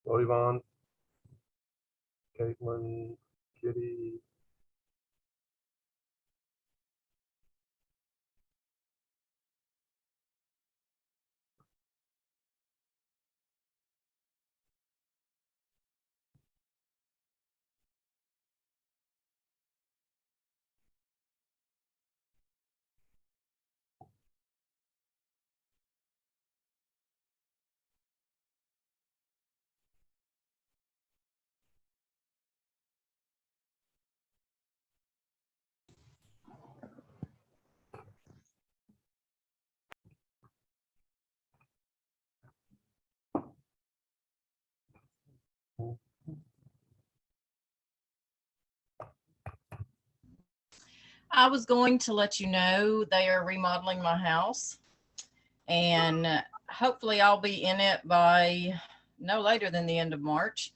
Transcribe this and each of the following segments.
Hello, Yvonne, Caitlin, Kitty. I was going to let you know they are remodeling my house, and hopefully I'll be in it by no later than the end of March.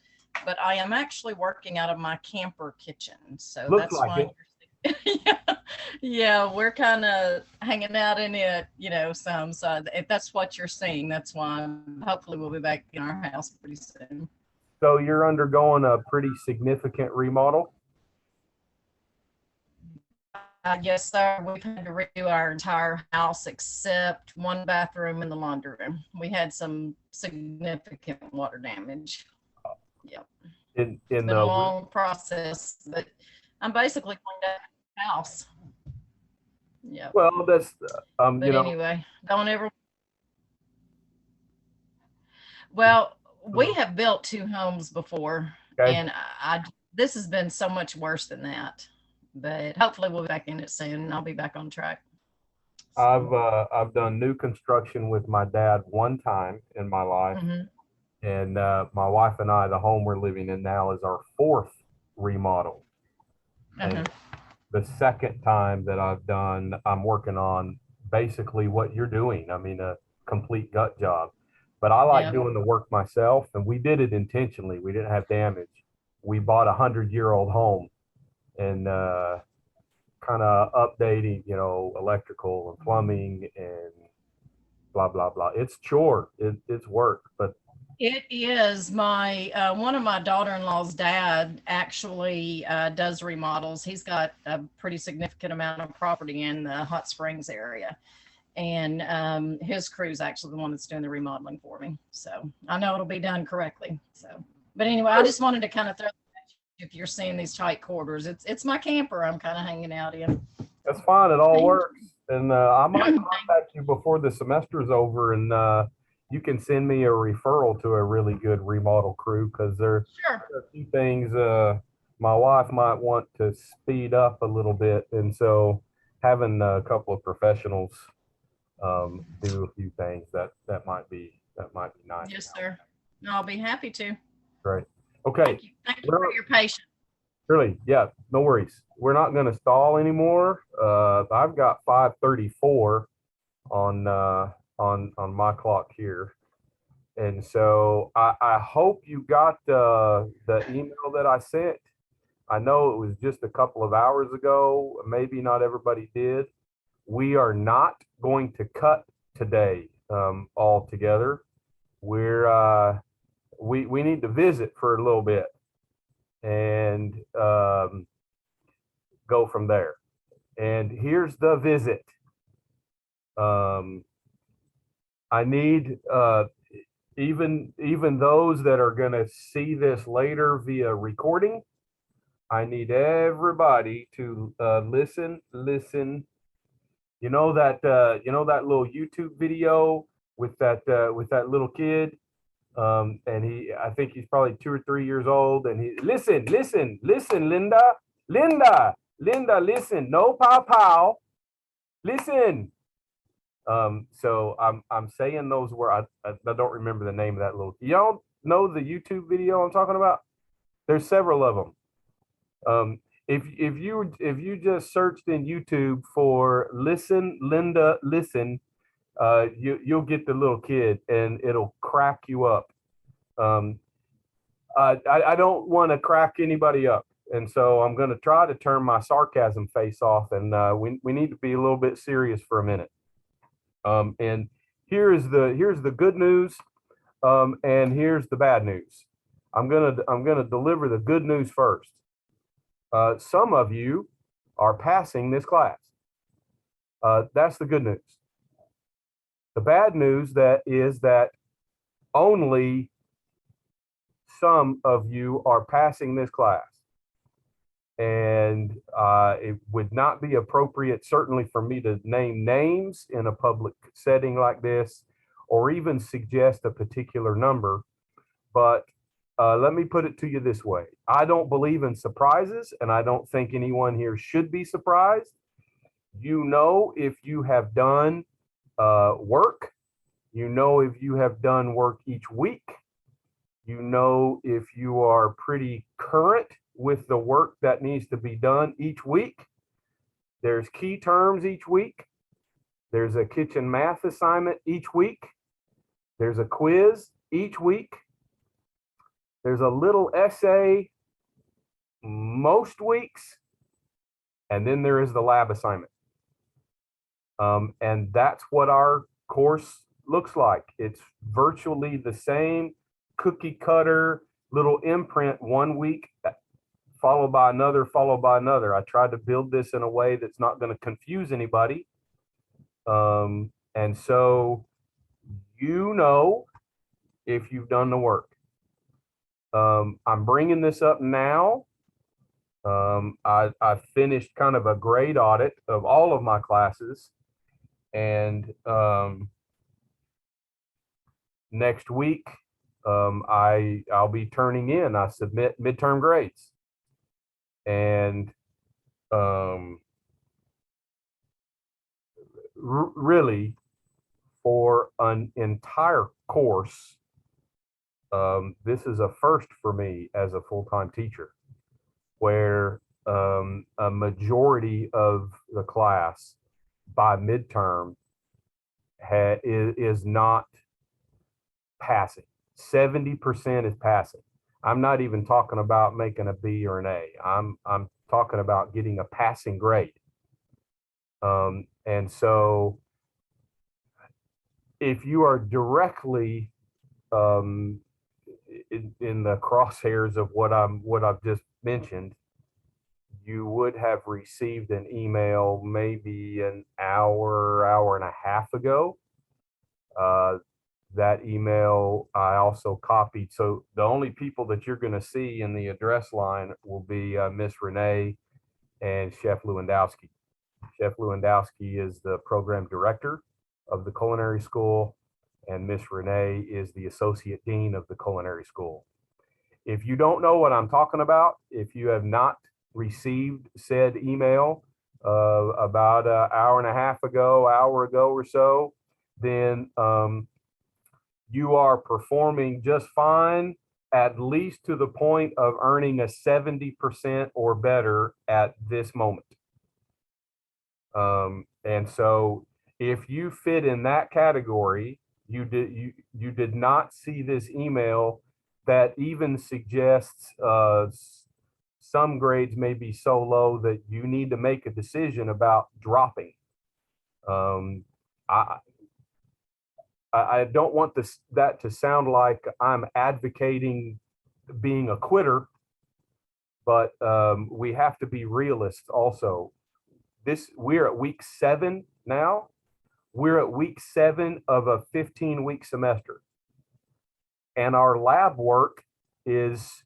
But I am actually working out of my camper kitchen, so Looks that's like why it. yeah, yeah, we're kind of hanging out in it, some. So if that's what you're seeing, that's why. Hopefully, we'll be back in our house pretty soon. So you're undergoing a pretty significant remodel. Yes, sir. We've had to redo our entire house except one bathroom and the laundry room. We had some significant water damage. Yep. It's In been a the long process, but I'm basically cleaned up the house. Yep. well, that's But anyway, don't ever. Well, we have built two homes before, okay. and this has been so much worse than that. But hopefully, we'll be back in it soon, and I'll be back on track. So, I've done new construction with my dad one time in my life, mhm. and my wife and I, the home we're living in now, is our fourth remodel. Uh-huh. And the second time that I'm working on basically what you're doing. I mean, a complete gut job. But I like Yeah. doing the work myself, and we did it intentionally. We didn't have damage. We bought a 100-year-old home and kind of updating, electrical and plumbing and blah blah blah. It's chore. It's work, but It is my one of my daughter-in-law's dad actually does remodels. He's got a pretty significant amount of property in the Hot Springs area, and his crew's actually the one that's doing the remodeling for me. So I know it'll be done correctly. So, but anyway, I just wanted to kind of throw that at you if you're seeing these tight quarters. It's my camper I'm kind of hanging out in. that's fine. It all Thank works. And I might you. contact you before the semester's over, and you can send me a referral to a really good remodel crew because there Sure. are a few things my wife might want to speed up a little bit, and so having a couple of professionals do a few things that might be nice. Yes, sir. No, I'll be happy to. Great. Okay. Thank you. Thank you We're for not, your patience. really, yeah, no worries. We're not going to stall anymore. I've got 5:34 on on my clock here. And so I hope you got the email that I sent. I know it was just a couple of hours ago. Maybe not everybody did. We are not going to cut today altogether. We need to visit for a little bit and go from there. And here's the visit. Um, I need even those that are going to see this later via recording. I need everybody to listen. You know that little YouTube video with that little kid, and I think he's probably 2 or 3 years old, and he listen, Linda, listen, no pow pow, listen. So I'm saying those words. I don't remember the name of that little. Y'all know the YouTube video I'm talking about? There's several of them. If you just searched in YouTube for "Listen, Linda, Listen," you'll get the little kid, and it'll crack you up. Um, I don't want to crack anybody up, and so I'm going to try to turn my sarcasm face off, and we need to be a little bit serious for a minute. And here's the good news, and here's the bad news. I'm gonna deliver the good news first. Some of you are passing this class. That's the good news. The bad news that is that only some of you are passing this class. And it would not be appropriate, certainly for me to name names in a public setting like this, or even suggest a particular number. But let me put it to you this way. I don't believe in surprises, and I don't think anyone here should be surprised. You know, if you have done work, you know, if you have done work each week, you know, if you are pretty current with the work that needs to be done each week. There's key terms each week. There's a kitchen math assignment each week. There's a quiz each week. There's a little essay most weeks. And then there is the lab assignment. And that's what our course looks like. It's virtually the same cookie cutter little imprint 1 week, followed by another, followed by another. I tried to build this in a way that's not going to confuse anybody. And so, you know, if you've done the work. I'm bringing this up now. I finished kind of a grade audit of all of my classes, and next week I'll be turning in. I submit midterm grades, and really for an entire course, this is a first for me as a full-time teacher, where a majority of the class by midterm is not passing. 70% is passing. I'm not even talking about making a B or an A. I'm talking about getting a passing grade. And so if you are directly in the crosshairs of what I've just mentioned, you would have received an email maybe an hour and a half ago. That email I also copied. So the only people that you're going to see in the address line will be Miss Renee and Chef Lewandowski. Chef Lewandowski is the program director of the culinary school, and Miss Renee is the associate dean of the culinary school. If you don't know what I'm talking about, if you have not received said email about an hour and a half ago, hour ago or so, then you are performing just fine, at least to the point of earning a 70% or better at this moment. And so if you fit in that category, you did not see this email that even suggests some grades may be so low that you need to make a decision about dropping. I don't want that to sound like I'm advocating being a quitter, but we have to be realists also. We're at week 7 now. We're at week 7 of a 15-week semester. And our lab work is,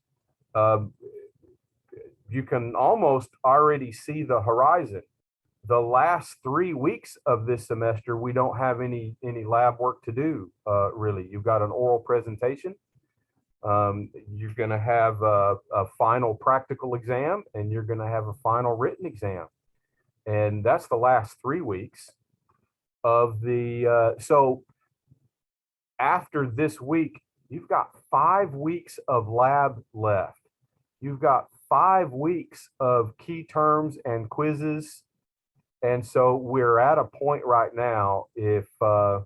you can almost already see the horizon. The last 3 weeks of this semester, we don't have any lab work to do, really. You've got an oral presentation. You're going to have a final practical exam, and you're going to have a final written exam. And that's the last 3 weeks of the, so after this week, you've got 5 weeks of lab left. You've got 5 weeks of key terms and quizzes. And so we're at a point right now, if you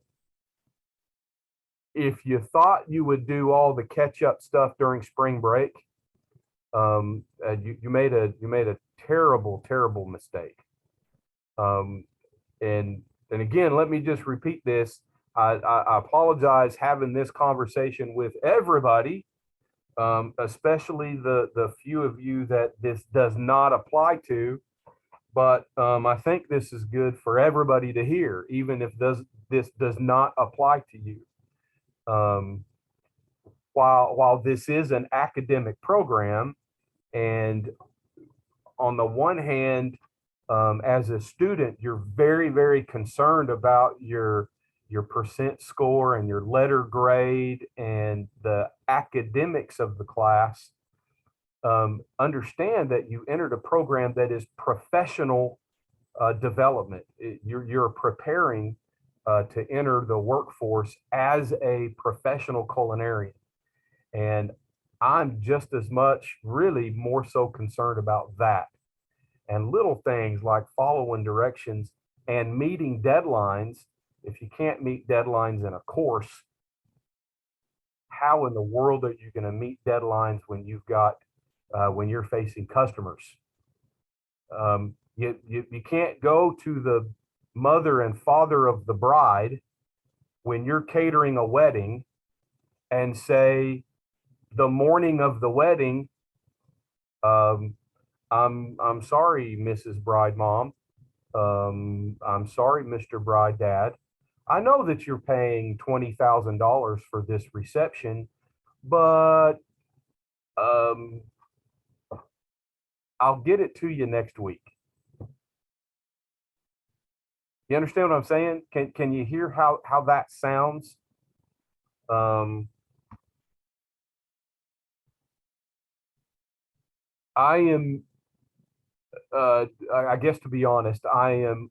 thought you would do all the catch-up stuff during spring break, you made a terrible mistake. And again, let me just repeat this. I apologize having this conversation with everybody especially the few of you that this does not apply to. But I think this is good for everybody to hear, even if this does not apply to you. Um, while this is an academic program, and on the one hand, as a student, you're very, very concerned about your percent score and your letter grade and the academics of the class. Understand that you entered a program that is professional development. You're preparing to enter the workforce as a professional culinarian. And I'm just as much, really more so concerned about that. And little things like following directions and meeting deadlines. If you can't meet deadlines in a course, how in the world are you going to meet deadlines when when you're facing customers? You can't go to the mother and father of the bride when you're catering a wedding and say the morning of the wedding, um, I'm sorry, Mrs. Bride Mom. I'm sorry, Mr. Bride Dad. I know that you're paying $20,000 for this reception, but um, I'll get it to you next week. You understand what I'm saying? Can you hear how that sounds? I am, I guess to be honest, I'm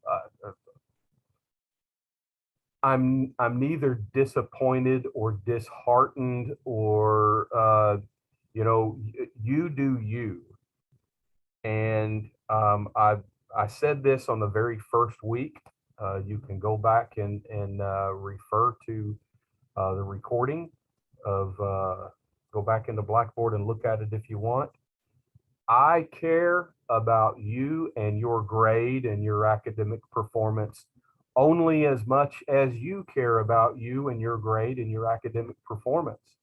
neither disappointed or disheartened or you do you. And I said this on the very first week. You can go back and refer to the recording of go back into Blackboard and look at it if you want. I care about you and your grade and your academic performance only as much as you care about you and your grade and your academic performance.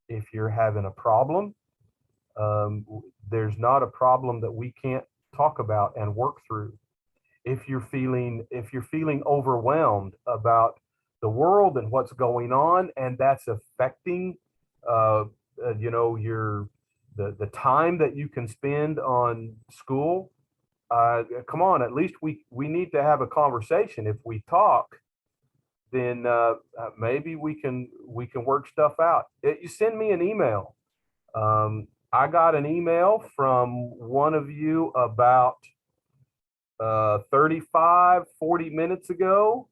If you're having a problem, there's not a problem that we can't talk about and work through. If you're feeling overwhelmed about the world and what's going on, and that's affecting, your the time that you can spend on school, come on, at least we need to have a conversation. If we talk, then maybe we can work stuff out. You send me an email. I got an email from one of you about 35, 40 minutes ago,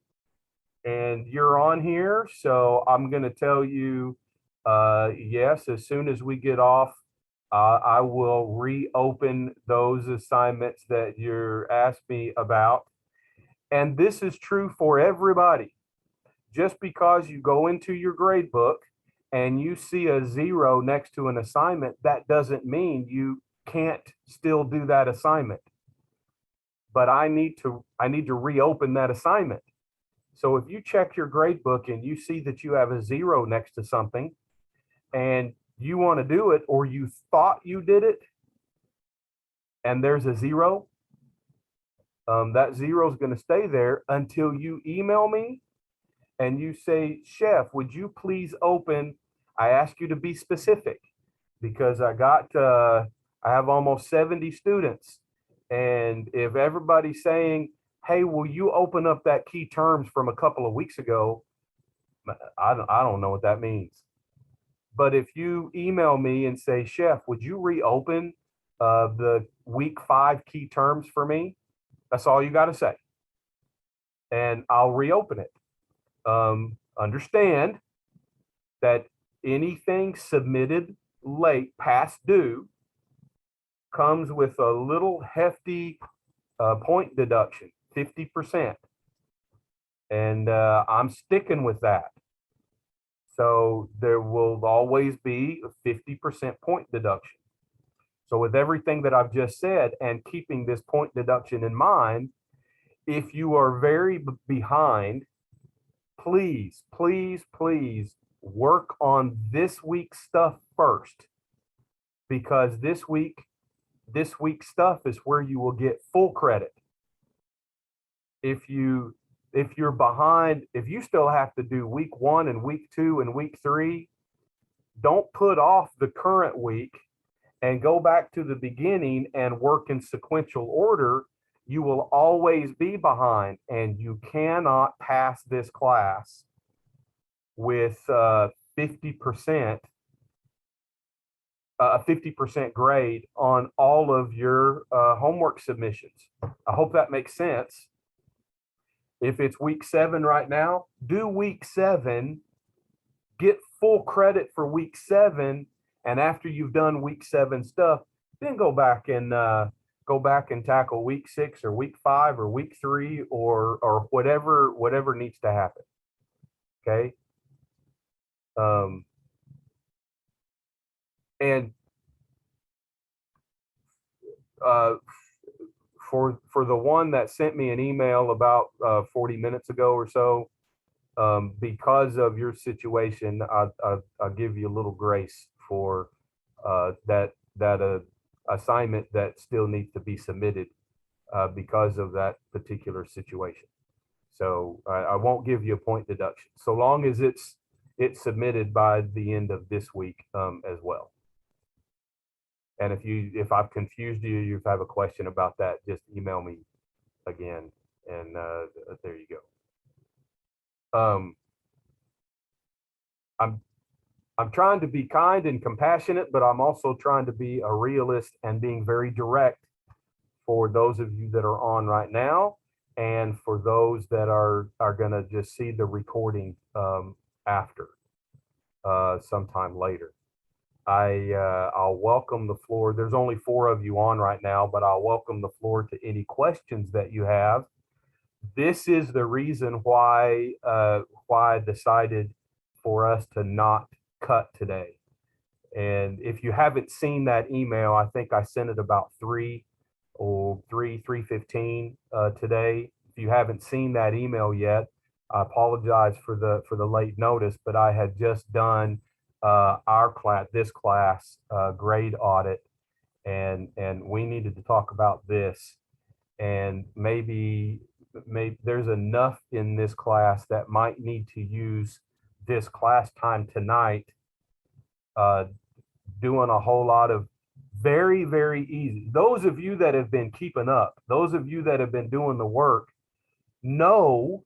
and you're on here. So I'm going to tell you, yes, as soon as we get off, I will reopen those assignments that you're asked me about. And this is true for everybody. Just because you go into your grade book and you see a 0 next to an assignment, that doesn't mean you can't still do that assignment. But I need to reopen that assignment. So if you check your grade book and you see that you have a 0 next to something and you want to do it, or you thought you did it and there's a 0, that 0 is going to stay there until you email me and you say, Chef, would you please open? I ask you to be specific because I have almost 70 students. And if everybody's saying, hey, will you open up that key terms from a couple of weeks ago? I don't know what that means. But if you email me and say, Chef, would you reopen the week 5 key terms for me? That's all you got to say. And I'll reopen it. Understand that anything submitted late, past due, comes with a little hefty point deduction, 50%. And I'm sticking with that. So there will always be a 50% point deduction. So with everything that I've just said and keeping this point deduction in mind, if you are very behind, please, please, please work on this week's stuff first. because this week's stuff is where you will get full credit. If you're behind, if you still have to do week 1 and week 2 and week 3, don't put off the current week and go back to the beginning and work in sequential order. You will always be behind, and you cannot pass this class with 50%, a 50% grade on all of your homework submissions. I hope that makes sense. If it's week 7 right now, do week 7, get full credit for week 7, and after you've done week 7 stuff, then go back and tackle week 6 or week 5 or week 3 or whatever needs to happen. Okay. And for the one that sent me an email about 40 minutes ago or so, because of your situation, I'll give you a little grace for that assignment that still needs to be submitted because of that particular situation. So I won't give you a point deduction so long as it's submitted by the end of this week as well. And if I've confused you, you have a question about that, just email me again, and there you go. I'm trying to be kind and compassionate, but I'm also trying to be a realist and being very direct for those of you that are on right now, and for those that are gonna just see the recording after sometime later. I'll welcome the floor. There's only 4 of you on right now, but I'll welcome the floor to any questions that you have. This is the reason why I decided for us to not cut today. And if you haven't seen that email, I think I sent it about 3:15 today. If you haven't seen that email yet, I apologize for the late notice, but I had just done this class grade audit, and we needed to talk about this, and maybe there's enough in this class that might need to use this class time tonight doing a whole lot of very, very easy. Those of you that have been keeping up, those of you that have been doing the work, know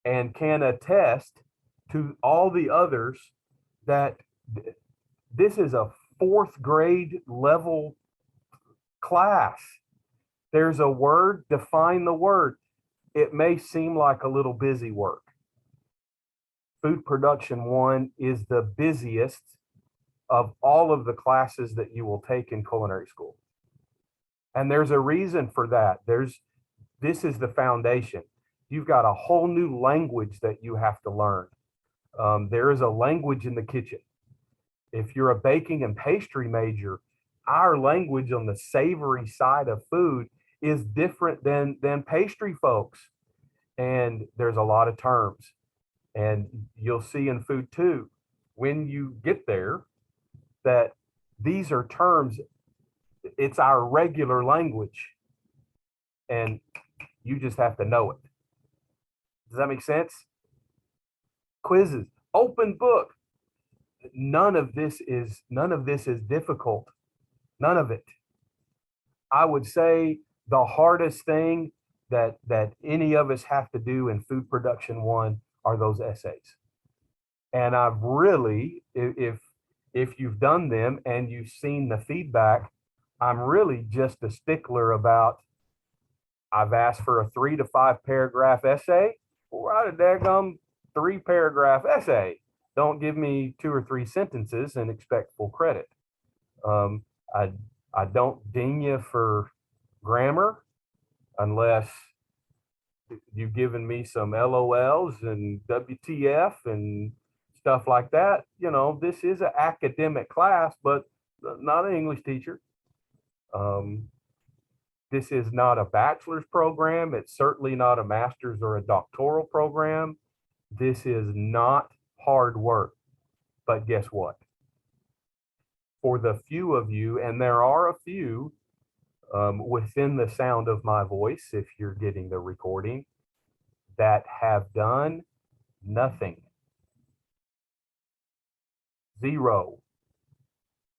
and can attest to all the others that this is a 4th grade level class. There's a word, define the word. It may seem like a little busy work. Food Production 1 is the busiest of all of the classes that you will take in culinary school. And there's a reason for that. This is the foundation. You've got a whole new language that you have to learn. There is a language in the kitchen. If you're a baking and pastry major, our language on the savory side of food is different than pastry folks. And there's a lot of terms. And you'll see in food too, when you get there, that these are terms, it's our regular language. And you just have to know it. Does that make sense? Quizzes, open book. None of this is difficult. None of it. I would say the hardest thing that any of us have to do in Food Production 1 are those essays. And I've really, if you've done them and you've seen the feedback, I'm really just a stickler about, I've asked for a 3 to 5 paragraph essay. Well, write a daggum 3 paragraph essay. Don't give me 2 or 3 sentences and expect full credit. I don't ding you for grammar unless you've given me some LOLs and WTF and stuff like that. You know, this is an academic class, but not an English teacher. This is not a bachelor's program. It's certainly not a master's or a doctoral program. This is not hard work. But guess what? for the few of you, and there are a few within the sound of my voice, if you're getting the recording, that have done nothing. Zero.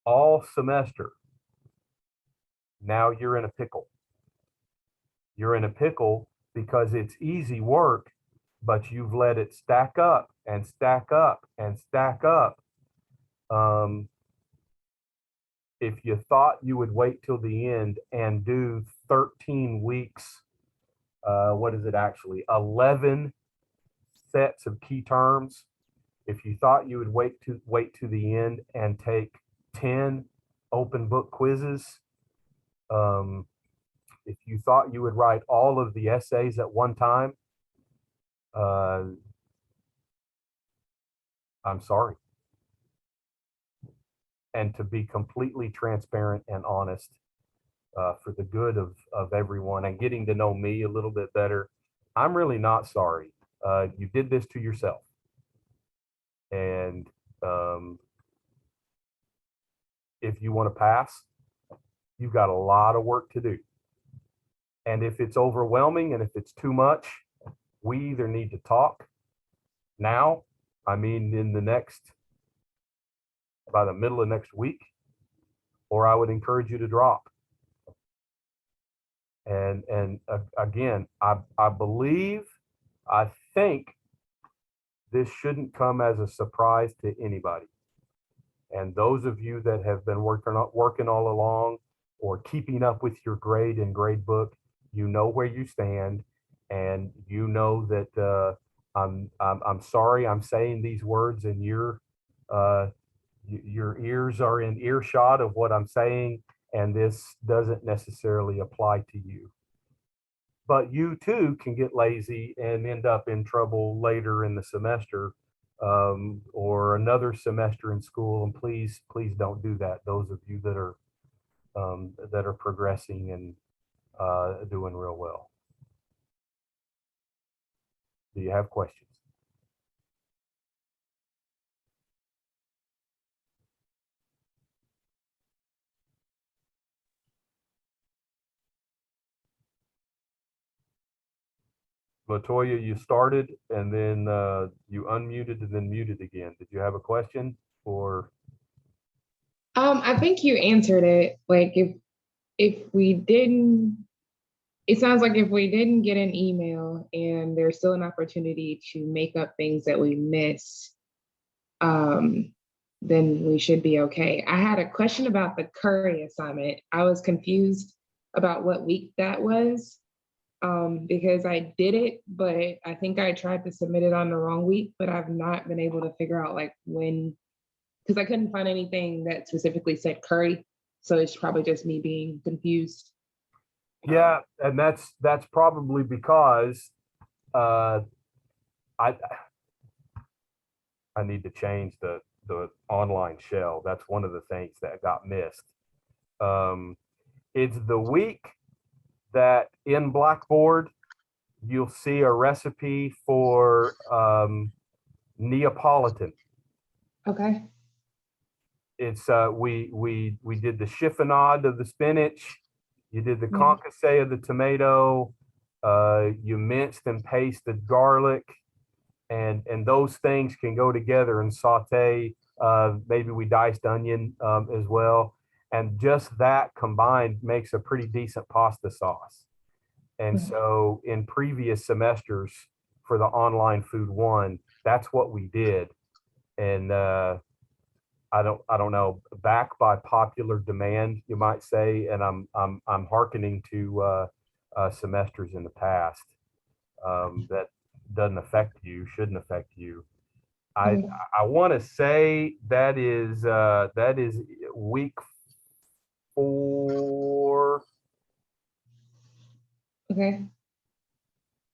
All semester. Now you're in a pickle. You're in a pickle because it's easy work, but you've let it stack up and stack up and stack up. If you thought you would wait till the end and do 13 weeks, what is it actually? 11 sets of key terms. If you thought you would wait to the end and take 10 open book quizzes, if you thought you would write all of the essays at one time, I'm sorry. And to be completely transparent and honest, for the good of everyone and getting to know me a little bit better, I'm really not sorry. You did this to yourself. And if you want to pass, you've got a lot of work to do. And if it's overwhelming and if it's too much, we either need to talk now, I mean, in the next, by the middle of next week, or I would encourage you to drop. And again, I believe, I think this shouldn't come as a surprise to anybody. And those of you that have been working all along or keeping up with your grade and grade book, you know where you stand, and you know that I'm sorry I'm saying these words, and your ears are in earshot of what I'm saying, and this doesn't necessarily apply to you. But you too can get lazy and end up in trouble later in the semester, or another semester in school. And please don't do that. Those of you that are progressing and doing real well. Do you have questions? Latoya, you started and then you unmuted and then muted again. Did you have a question or? I think you answered it. Like if we didn't, it sounds like if we didn't get an email and there's still an opportunity to make up things that we missed, then we should be okay. I had a question about the Curry assignment. I was confused about what week that was, because I did it, but I think I tried to submit it on the wrong week, but I've not been able to figure out like when, because I couldn't find anything that specifically said Curry. So it's probably just me being confused. Yeah, and that's probably because I need to change the online shell. That's one of the things that got missed. It's the week that in Blackboard you'll see a recipe for Neapolitan. Okay. It's we did the chiffonade of the spinach. You did the concasse of the tomato. You minced and pasted garlic, and those things can go together and saute. Maybe we diced onion as well, and just that combined makes a pretty decent pasta sauce. And so in previous semesters for the online food one, that's what we did. And I don't know, back by popular demand, you might say, and I'm hearkening to semesters in the past that doesn't affect you, shouldn't affect you. I want to say that is week 4. Okay.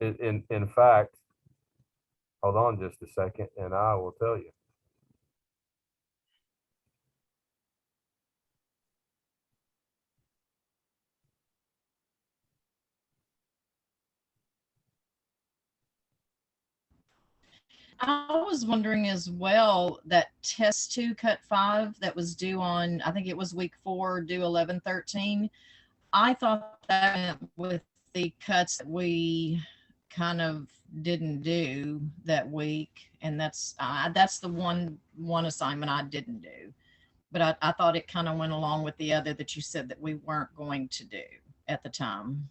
In fact, hold on just a second, and I will tell you. I was wondering as well that test two, cut five, that was due on, I think it was week 4, due 11/13. I thought that meant with the cuts that we kind of didn't do that week, and that's the one assignment I didn't do. But I thought it kind of went along with the other that you said that we weren't going to do at the time.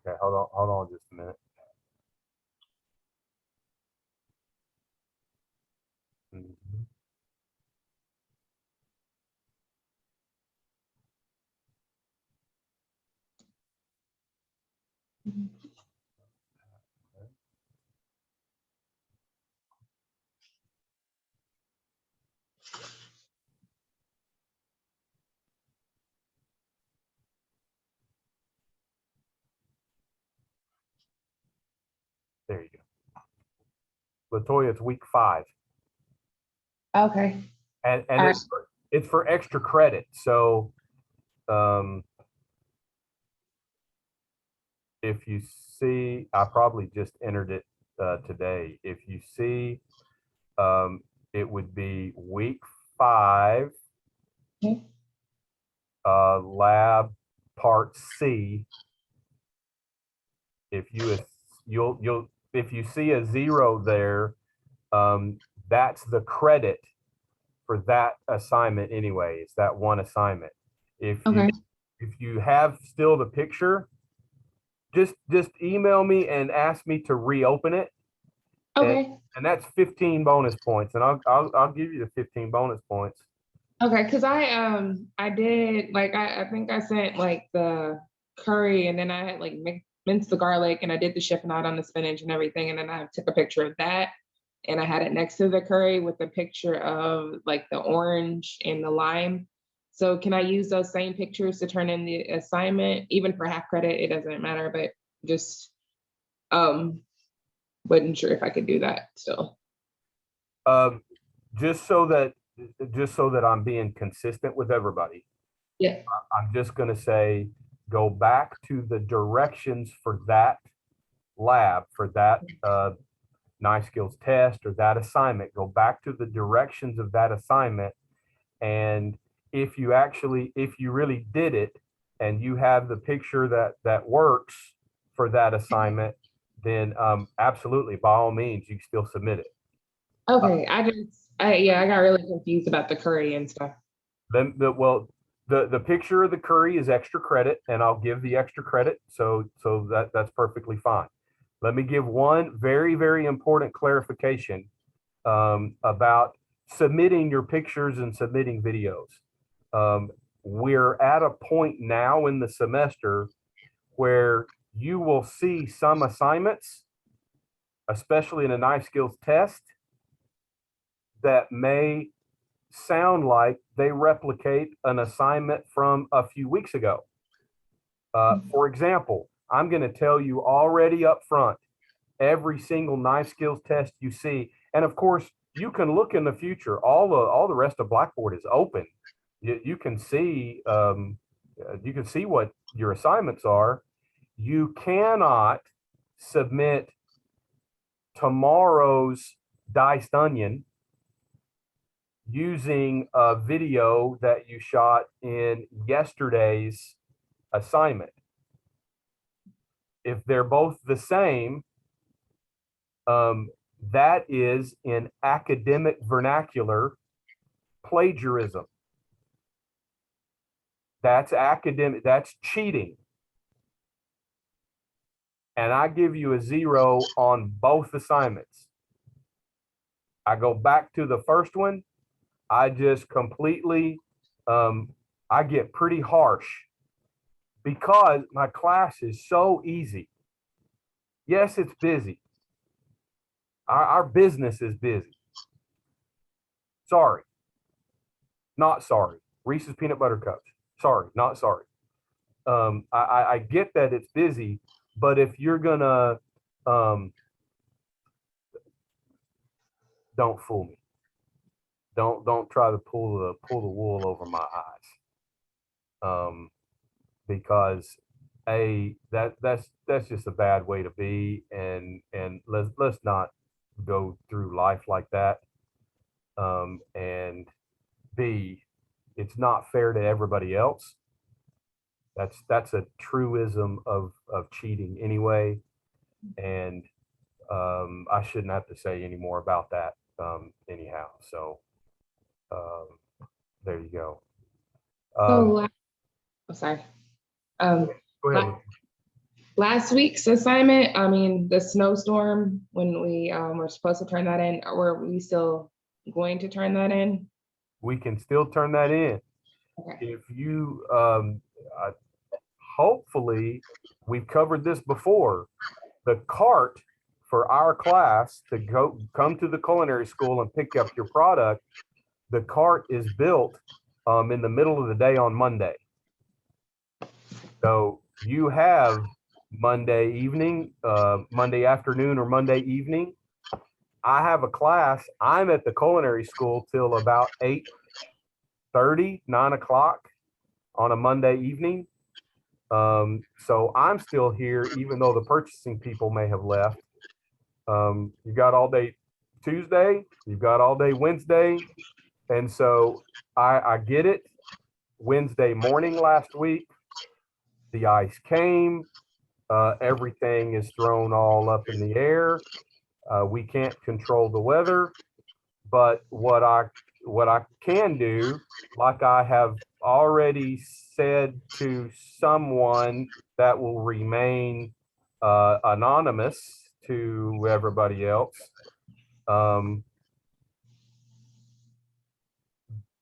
Okay, hold on just a minute. Mhm. There you go. Latoya, it's week 5. Okay. And All right. it's for extra credit. So if you see, I probably just entered it today. If you see, it would be week 5, Okay. lab part C. If you'll if you see a 0 there, that's the credit for that assignment anyway. It's that one assignment. If Okay. you have still the picture, just email me and ask me to reopen it. Okay. And that's 15 bonus points, and I'll give you the 15 bonus points. Okay. Because I did like I think I sent like the curry, and then I had like minced the garlic, and I did the chiffonade on the spinach and everything, and then I took a picture of that, and I had it next to the curry with a picture of like the orange and the lime. So can I use those same pictures to turn in the assignment, even for half credit? It doesn't matter, but just um wasn't sure if I could do that still. Um, just so that I'm being consistent with everybody, Yeah. I'm just going to say go back to the directions for that lab, for that Knife Skills test or that assignment. Go back to the directions of that assignment, and if you really did it and you have the picture that works for that assignment, then absolutely, by all means, you can still submit it. Okay. I got really confused about the curry and stuff. Then the picture of the curry is extra credit, and I'll give the extra credit. So that's perfectly fine. Let me give one very, very important clarification about submitting your pictures and submitting videos. We're at a point now in the semester where you will see some assignments, especially in a Knife Skills test, that may sound like they replicate an assignment from a few weeks ago. For example, I'm going to tell you already up front, every single Knife Skills test you see, and of course, you can look in the future. All the rest of Blackboard is open. You can see what your assignments are. You cannot submit tomorrow's diced onion using a video that you shot in yesterday's assignment. If they're both the same, that is in academic vernacular plagiarism. That's academic, that's cheating. And I give you a 0 on both assignments. I go back to the first one, I just completely, I get pretty harsh because my class is so easy. Yes, it's busy. Our business is busy. Sorry. Not sorry. Reese's Peanut Butter Cups. Sorry, not sorry. I get that it's busy, but if you're gonna, don't fool me. don't try to pull the wool over my eyes. Because that's just a bad way to be, and let's not go through life like that. And B, it's not fair to everybody else. That's a truism of cheating anyway, and I shouldn't have to say any more about that anyhow. So there you go. So, I'm sorry. Go ahead. Last week's assignment, I mean, the snowstorm, when we were supposed to turn that in, were we still going to turn that in? We can still turn that in. Okay. If you, hopefully, we've covered this before. The cart for our class to come to the culinary school and pick up your product, the cart is built in the middle of the day on Monday. So you have Monday evening, Monday afternoon, or Monday evening. I have a class. I'm at the culinary school till about 8:30, 9 o'clock on a Monday evening. So I'm still here, even though the purchasing people may have left. You've got all day Tuesday, you've got all day Wednesday. And so I get it. Wednesday morning last week, the ice came, everything is thrown all up in the air. We can't control the weather, but what I can do, like I have already said to someone that will remain anonymous to everybody else,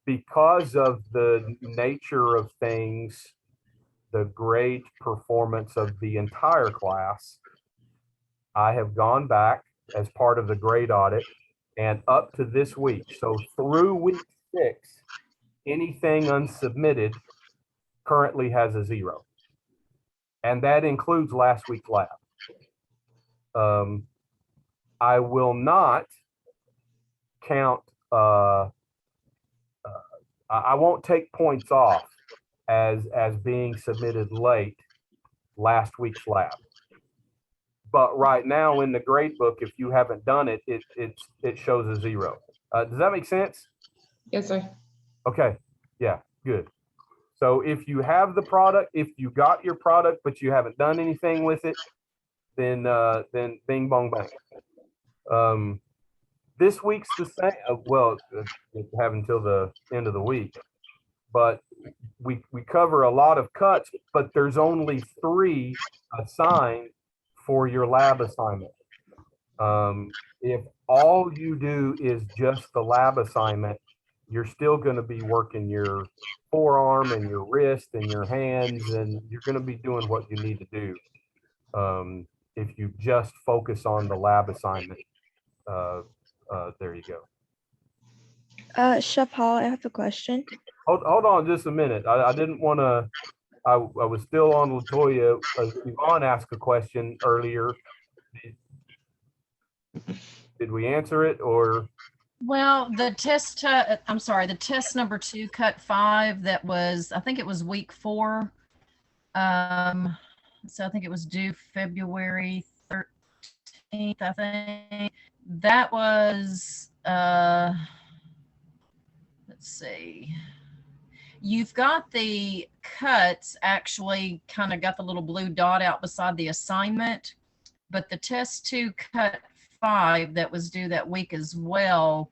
because of the nature of things, the great performance of the entire class, I have gone back as part of the grade audit and up to this week. So through week 6, anything unsubmitted currently has a 0. And that includes last week's lab. I will not count, I won't take points off as being submitted late last week's lab. But right now in the grade book, if you haven't done it, it shows a 0. Does that make sense? Yes, sir. Okay. Yeah, good. So if you have the product, if you got your product, but you haven't done anything with it, then bing, bong, bang. This week's the same. Well, you have until the end of the week, but we cover a lot of cuts, but there's only 3 assigned for your lab assignment. If all you do is just the lab assignment, you're still going to be working your forearm and your wrist and your hands, and you're going to be doing what you need to do. If you just focus on the lab assignment, there you go. Chef Hall, I have a question. Hold on just a minute. I didn't want to, I was still on Latoya. Yvonne asked a question earlier. Did we answer it, or? Well, the test, I'm sorry, the test number 2, cut 5, that was, I think it was week 4. So I think it was due February 13th, I think. That was, let's see. You've got the cuts actually kind of got the little blue dot out beside the assignment, but the test 2 cut 5 that was due that week as well.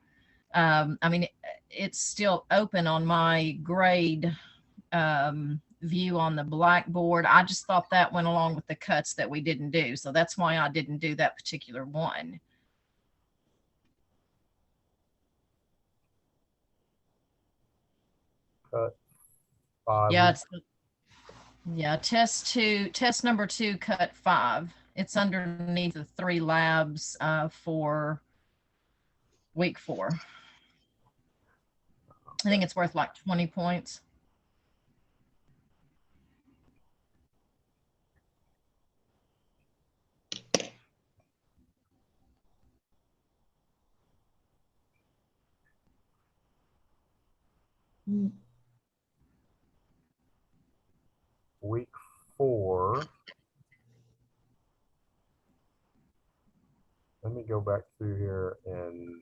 I mean, it's still open on my grade view on the blackboard. I just thought that went along with the cuts that we didn't do. So that's why I didn't do that particular one. Cut 5. Yeah, test number 2, cut 5. It's underneath the 3 labs for week 4. I think it's worth like 20 points. Week 4. Let me go back through here and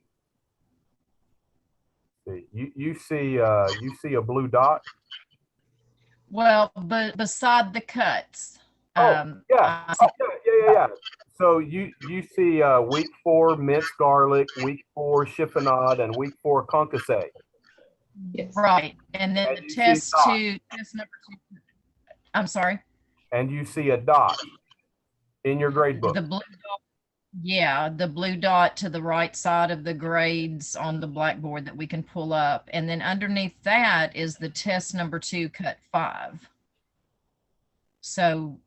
see. You see a blue dot? Well, but beside the cuts. Yeah. I see- Yeah. So you see week 4 minced garlic, week 4 chiffonade, and week 4 concassé. Yes. Right. And then And the you see test dot. test number 2. I'm sorry. And you see a dot in your grade book. The blue dot. Yeah, the blue dot to the right side of the grades on the blackboard that we can pull up. And then underneath that is the test number 2, cut 5. So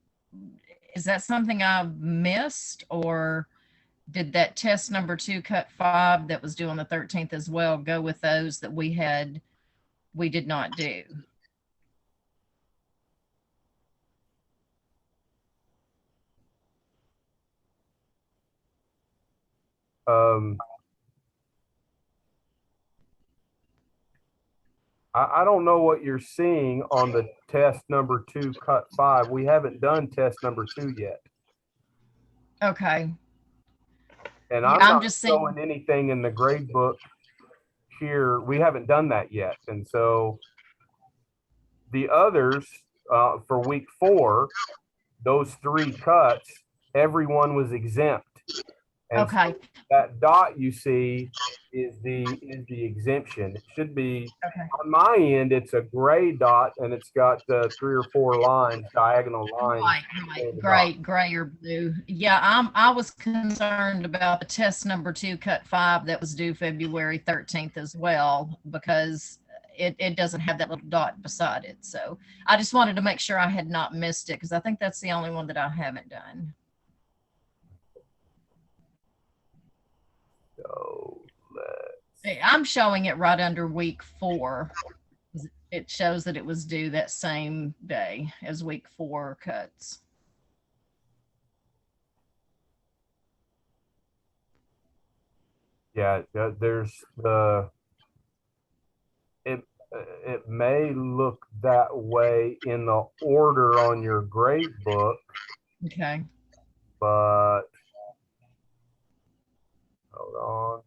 is that something I've missed, or did that test number 2, cut 5 that was due on the 13th as well go with those that we did not do? I don't know what you're seeing on the test number 2, cut 5. We haven't done test number 2 yet. Okay. And Yeah, I'm I'm not just saying- showing anything in the grade book here. We haven't done that yet. And so the others for week 4, those 3 cuts, everyone was exempt. And Okay. so that dot you see is the exemption. It should be Okay. on my end. It's a gray dot, and it's got 3 or 4 lines, diagonal lines. Right. Gray or blue. Yeah, I was concerned about the test number 2, cut 5 that was due February 13th as well, because it doesn't have that little dot beside it. So I just wanted to make sure I had not missed it, because I think that's the only one that I haven't done. So I'm showing it right under week 4. It shows that it was due that same day as week 4 cuts. yeah, there's it may look that way in the order on your grade book, Okay. but hold on.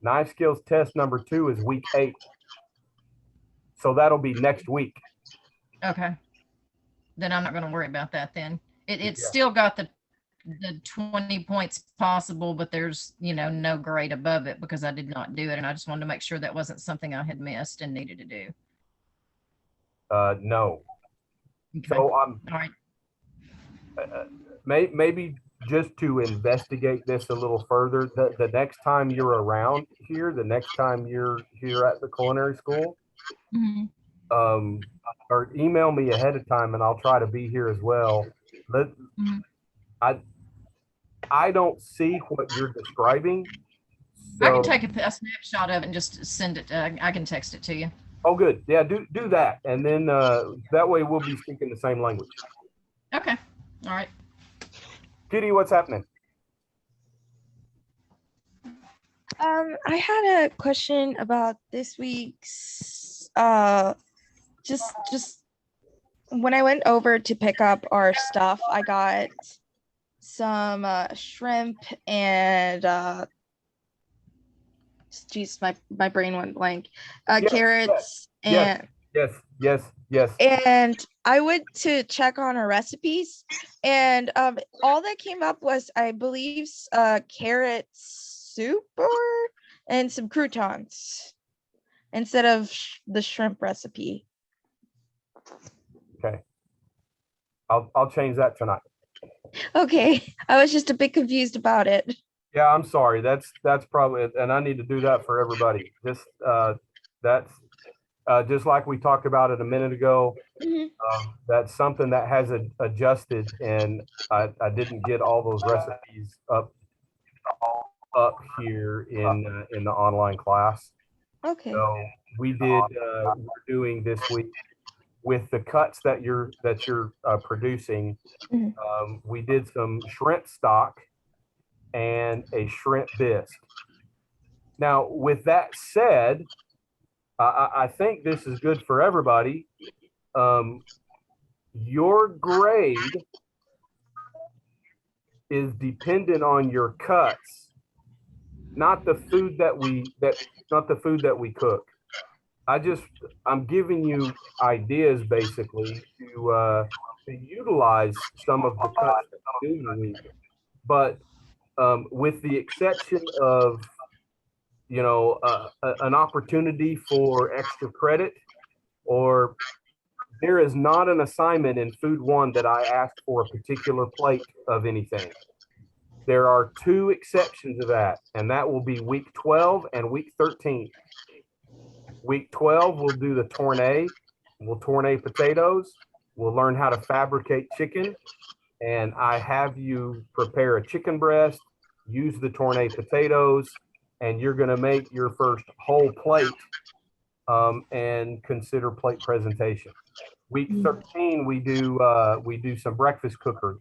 Knife skills test number 2 is week 8. So that'll be next week. Okay. Then I'm not going to worry about that then. It's Yeah. still got the 20 points possible, but there's, no grade above it because I did not do it. And I just wanted to make sure that wasn't something I had missed and needed to do. No. Okay. So All right. maybe just to investigate this a little further, the next time you're around here, the next time you're here at the culinary school, Mhm. Or email me ahead of time and I'll try to be here as well. Mhm. I don't see what you're describing. I can So, take a snapshot of it and just send it. I can text it to you. oh, good. Yeah, do that. And then that way we'll be speaking the same language. Okay. All right. Kitty, what's happening? I had a question about this week's just when I went over to pick up our stuff, I got some shrimp and geez, my brain went blank. Yes, Carrots yes. and Yes. and I went to check on our recipes, and all that came up was, I believe, carrot soup and some croutons instead of the shrimp recipe. Okay. I'll change that tonight. Okay, I was just a bit confused about it. Yeah, I'm sorry. That's probably, and I need to do that for everybody. That's just like we talked about it a minute ago. Mhm. That's something that has adjusted, and I didn't get all those recipes up here in the online class. Okay. So we're doing this week with the cuts that you're producing. Mhm. We did some shrimp stock and a shrimp bisque. Now, with that said, I think this is good for everybody. Your grade is dependent on your cuts, not the food that we cook. I'm giving you ideas basically to utilize some of the cuts that we do in a week. But with the exception of an opportunity for extra credit, or there is not an assignment in Food One that I asked for a particular plate of anything. There are two exceptions to that, and that will be week 12 and week 13. Week 12, we'll do the tournée. We'll tournée potatoes. We'll learn how to fabricate chicken. And I have you prepare a chicken breast, use the tournée potatoes, and you're going to make your first whole plate and consider plate presentation. Week 13, we do some breakfast cookery,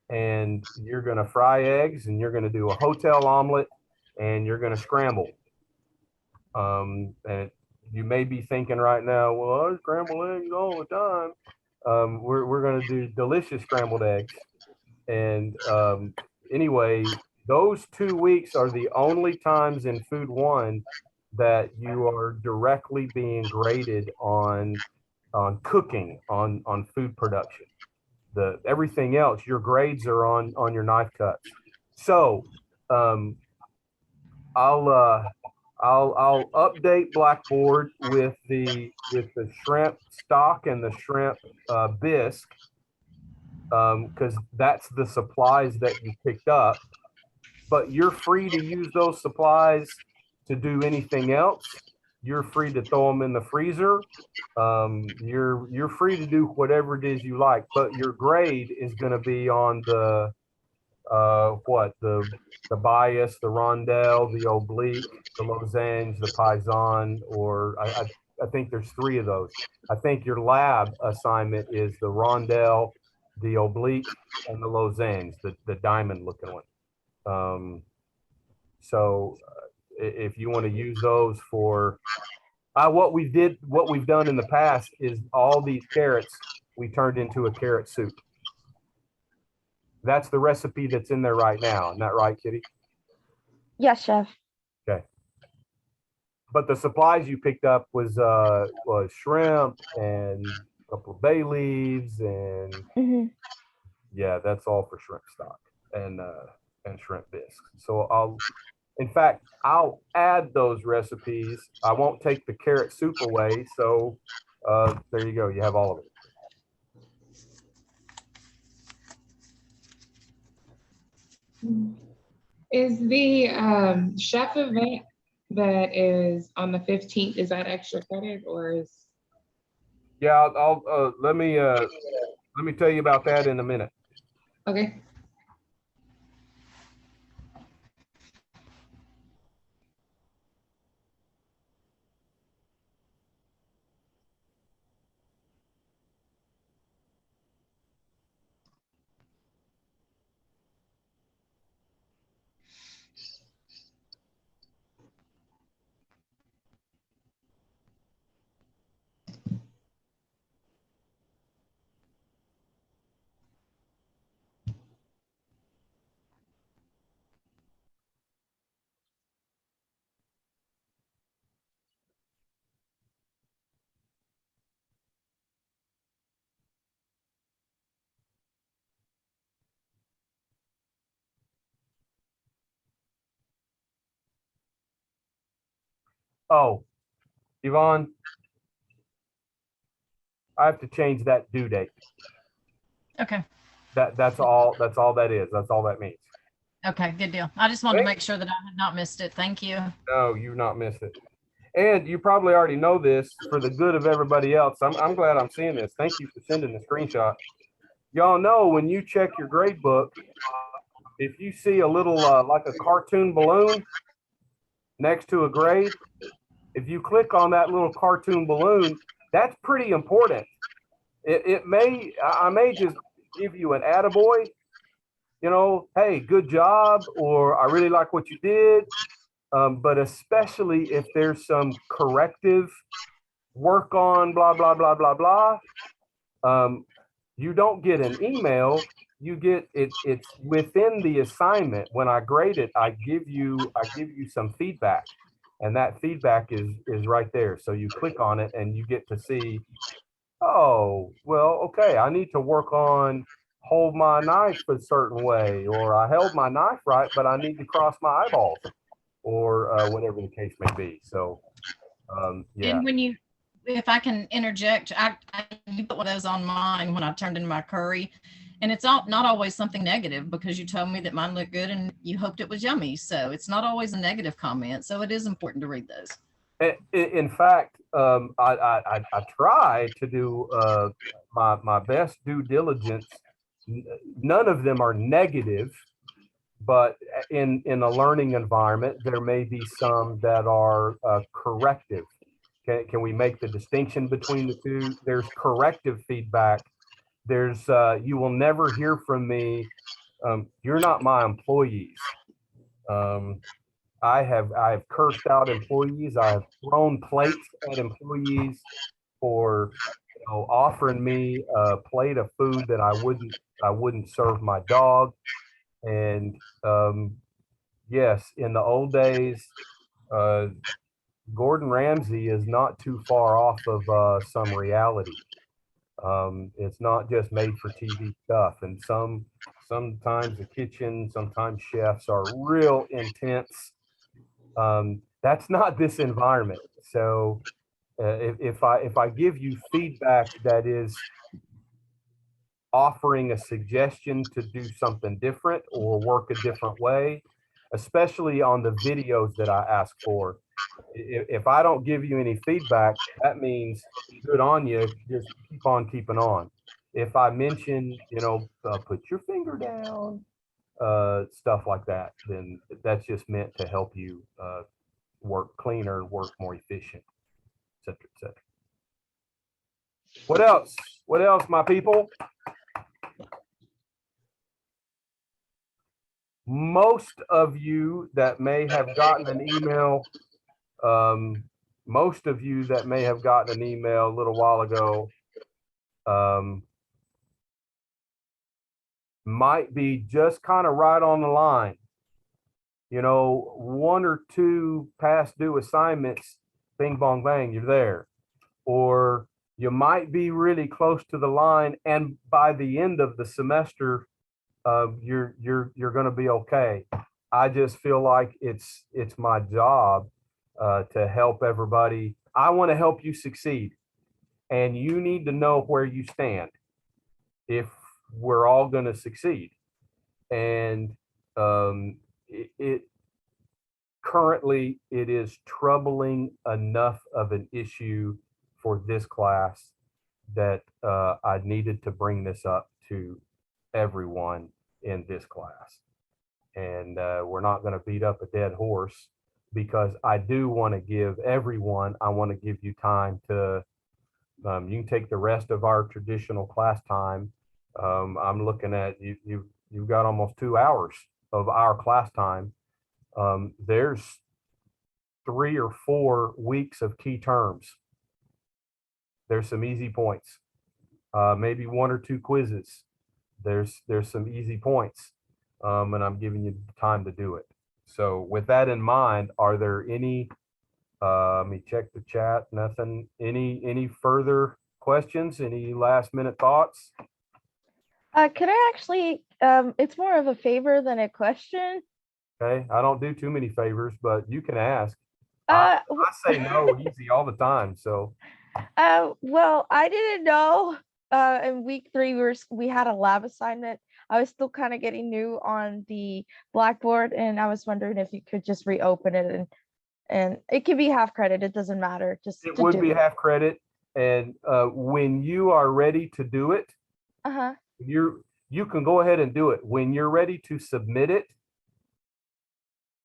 and you're going to fry eggs, and you're going to do a hotel omelet, and you're going to scramble. And you may be thinking right now, well, I scramble eggs all the time. We're going to do delicious scrambled eggs. And anyway, those 2 weeks are the only times in Food One that you are directly being graded on cooking, on food production. Everything else, your grades are on your knife cuts. So I'll update Blackboard with the shrimp stock and the shrimp bisque, because that's the supplies that you picked up. But you're free to use those supplies to do anything else. You're free to throw them in the freezer. You're free to do whatever it is you like, but your grade is going to be on the bias, the rondelle, the oblique, the losange, the paisan, or I think there's 3 of those. I think your lab assignment is the rondelle, the oblique, and the losange, the diamond looking one. So if you want to use those for what we've done in the past is all these carrots we turned into a carrot soup. That's the recipe that's in there right now. Isn't that right, Kitty? Yes, chef. Okay. But the supplies you picked up was shrimp and a couple of bay leaves and yeah, that's all for shrimp stock and shrimp bisque. So I'll add those recipes. I won't take the carrot soup away. So there you go. You have all of it. Is the chef event that is on the 15th, is that extra credit or is? Yeah, I'll let me tell you about that in a minute. Okay. Oh, Yvonne, I have to change that due date. Okay. That's all that is. That's all that means. Okay, good deal. I just wanted to make sure that I had not missed it. Thank you. No, you've not missed it. And you probably already know this for the good of everybody else. I'm glad I'm seeing this. Thank you for sending the screenshot. Y'all know when you check your grade book, if you see a little like a cartoon balloon next to a grade, if you click on that little cartoon balloon, that's pretty important. I may just give you an attaboy, hey, good job, or I really like what you did. but especially if there's some corrective work on blah, blah, blah, blah, blah. You don't get an email, you get it, it's within the assignment. When I grade it, I give you some feedback. And that feedback is right there. So you click on it and you get to see, oh, well, okay, I need to work on hold my knife a certain way, or I held my knife right, but I need to cross my eyeballs, or whatever the case may be. So, yeah. And when you, if I can interject, I put one of those on mine when I turned in my curry, and it's not always something negative, because you told me that mine looked good and you hoped it was yummy. So it's not always a negative comment. So it is important to read those. In fact, I try to do my best due diligence. None of them are negative, but in a learning environment, there may be some that are corrective. Can we make the distinction between the two? There's corrective feedback. There's you will never hear from me. You're not my employees. I have cursed out employees. I have thrown plates at employees for, you know, offering me a plate of food that I wouldn't serve my dog. And yes, in the old days, Gordon Ramsay is not too far off of some reality. It's not just made for TV stuff, and sometimes the kitchen, sometimes chefs are real intense. That's not this environment. So if I give you feedback that is offering a suggestion to do something different or work a different way, especially on the videos that I ask for, if I don't give you any feedback, that means good on you, just keep on keeping on. If I mention, you know, put your finger down, stuff like that, then that's just meant to help you work cleaner, work more efficient, et cetera, et cetera. What else? What else, my people? Most of you that may have gotten an email, most of you that may have gotten an email a little while ago, might be just kind of right on the line. You know, one or two past due assignments, bing, bong, bang, you're there. Or you might be really close to the line, and by the end of the semester, you're going to be okay. I just feel like it's my job to help everybody. I want to help you succeed, and you need to know where you stand if we're all going to succeed. And it currently, it is troubling enough of an issue for this class that I needed to bring this up to everyone in this class. And we're not going to beat up a dead horse, because I do want to give everyone, I want to give you time to, you can take the rest of our traditional class time. I'm looking at you've got almost 2 hours of our class time. There's 3 or 4 weeks of key terms. There's some easy points, maybe 1 or 2 quizzes. There's some easy points, and I'm giving you time to do it. So with that in mind, are there any, let me check the chat, nothing, any further questions, any last minute thoughts? Could I actually, it's more of a favor than a question. Okay, I don't do too many favors, but you can ask. I say no easy all the time, so. Well, I didn't know, in week 3, we had a lab assignment. I was still kind of getting new on the Blackboard, and I was wondering if you could just reopen it, and it can be half credit. It doesn't matter. Just it would be half credit, and when you are ready to do it, you can go ahead and do it. When you're ready to submit it,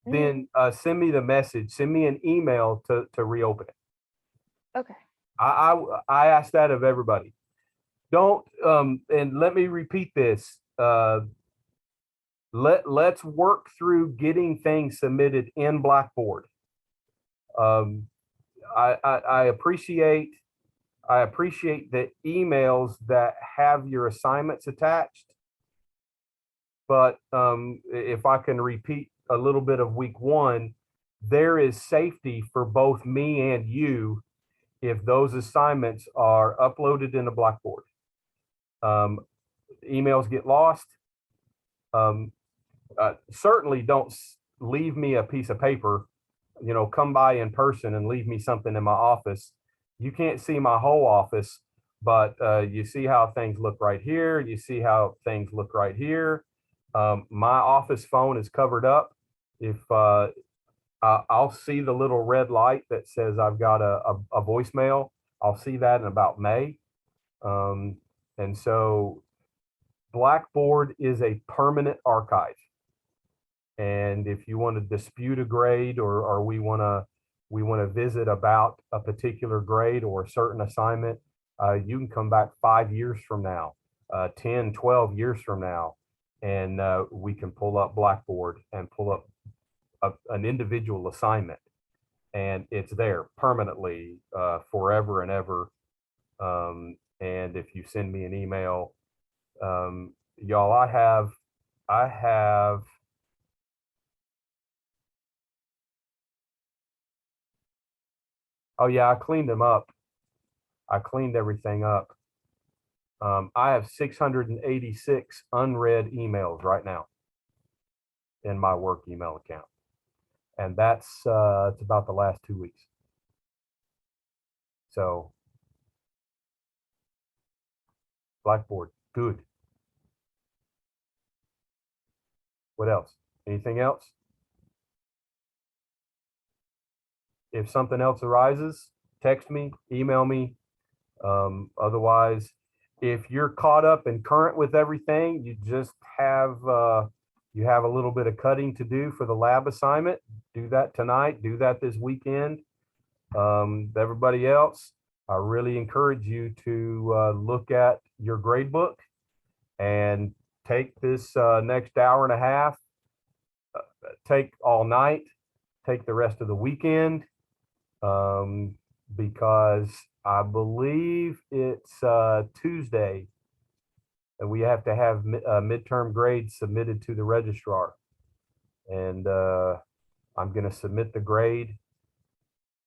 then send me the message. Send me an email to reopen it. Okay. I ask that of everybody. Don't and let me repeat this. let's work through getting things submitted in Blackboard. I appreciate the emails that have your assignments attached. But if I can repeat a little bit of week one, there is safety for both me and you if those assignments are uploaded into Blackboard. Emails get lost. Certainly don't leave me a piece of paper, come by in person and leave me something in my office. You can't see my whole office, but you see how things look right here. You see how things look right here. My office phone is covered up. If I'll see the little red light that says I've got a voicemail, I'll see that in about May. And so Blackboard is a permanent archive. And if you want to dispute a grade or we want to visit about a particular grade or a certain assignment, you can come back 5 years from now, 10, 12 years from now, and we can pull up Blackboard and pull up an individual assignment, and it's there permanently, forever and ever. And if you send me an email, y'all, I have, oh yeah, I cleaned them up. I cleaned everything up. I have 686 unread emails right now in my work email account. And that's it's about the last 2 weeks. So Blackboard, good. What else? Anything else? If something else arises, text me, email me. Otherwise, if you're caught up and current with everything, you just have you have a little bit of cutting to do for the lab assignment. Do that tonight. Do that this weekend. Everybody else, I really encourage you to look at your grade book and take this next hour and a half, take all night, take the rest of the weekend, because I believe it's Tuesday and we have to have midterm grades submitted to the registrar. And I'm going to submit the grade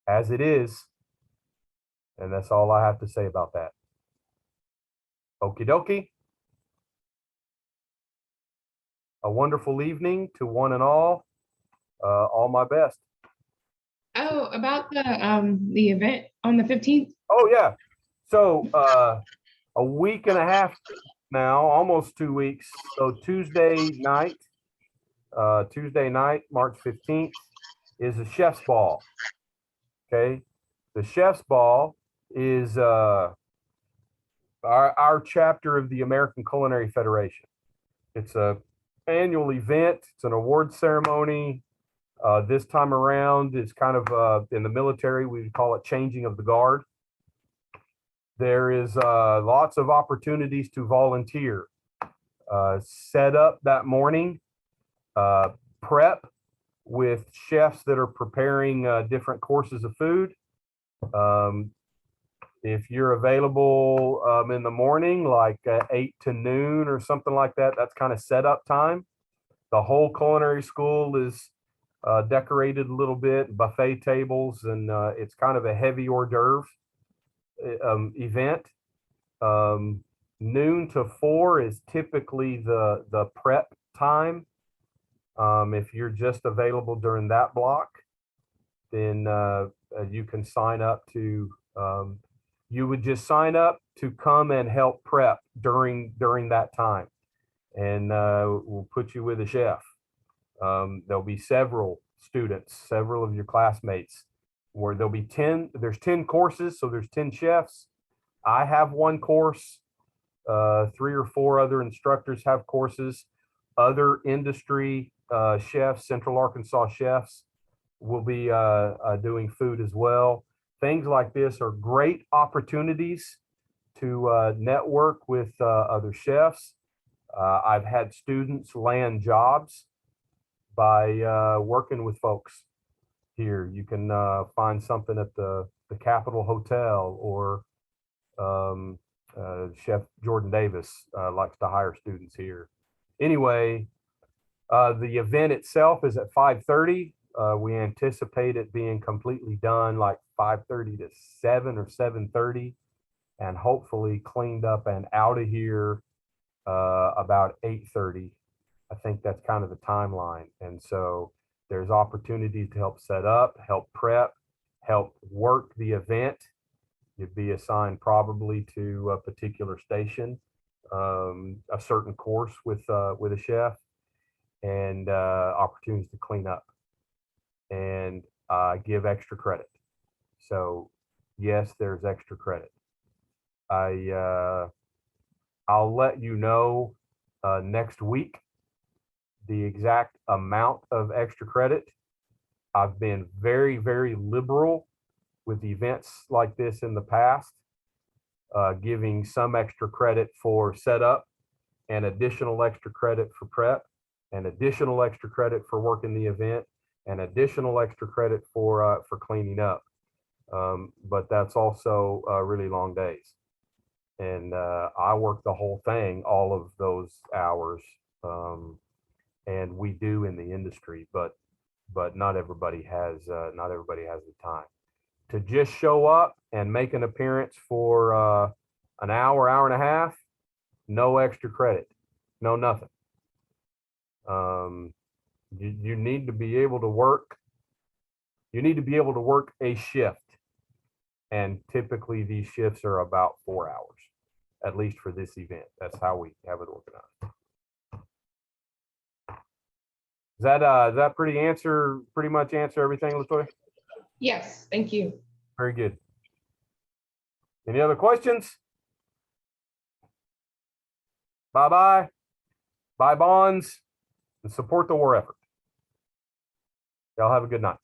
as it is. And that's all I have to say about that. Okie dokie. A wonderful evening to one and all. All my best. Oh, about the event on the 15th. Oh yeah. So a week and a half now, almost 2 weeks. So Tuesday night, March 15th, is a chef's ball. Okay. The chef's ball is our chapter of the American Culinary Federation. It's a annual event. It's an award ceremony. This time around, it's kind of in the military, we would call it changing of the guard. There is lots of opportunities to volunteer. Set up that morning, prep with chefs that are preparing different courses of food. If you're available in the morning, like 8 to noon or something like that, that's kind of setup time. The whole culinary school is decorated a little bit, buffet tables, and it's kind of a heavy hors d'oeuvre event. Noon to 4 is typically the prep time. If you're just available during that block, then you can sign up to, you would just sign up to come and help prep during that time. And we'll put you with a chef. There'll be several students, several of your classmates, where there'll be there's 10 courses, so there's 10 chefs. I have one course, 3 or 4 other instructors have courses. Other industry chefs, Central Arkansas chefs, will be doing food as well. Things like this are great opportunities to network with other chefs. I've had students land jobs by working with folks here. You can find something at the Capitol Hotel, or Chef Jordan Davis likes to hire students here. Anyway, the event itself is at 5:30. We anticipate it being completely done like 5:30 to 7 or 7:30, and hopefully cleaned up and out of here about 8:30. I think that's kind of the timeline. And so there's opportunities to help set up, help prep, help work the event. You'd be assigned probably to a particular station, a certain course with a chef, and opportunities to clean up and give extra credit. So yes, there's extra credit. I'll let you know next week the exact amount of extra credit. I've been very, very liberal with events like this in the past, giving some extra credit for setup and additional extra credit for prep and additional extra credit for working the event and additional extra credit for cleaning up. But that's also really long days. And I work the whole thing, all of those hours, and we do in the industry, but not everybody has the time to just show up and make an appearance for an hour, hour and a half. No extra credit, no nothing. You need to be able to work. You need to be able to work a shift, and typically these shifts are about 4 hours, at least for this event. That's how we have it organized. Does that pretty much answer everything, LaToya? Yes, thank you. Very good. Any other questions? Bye-bye. Buy bonds and support the war effort. Y'all have a good night.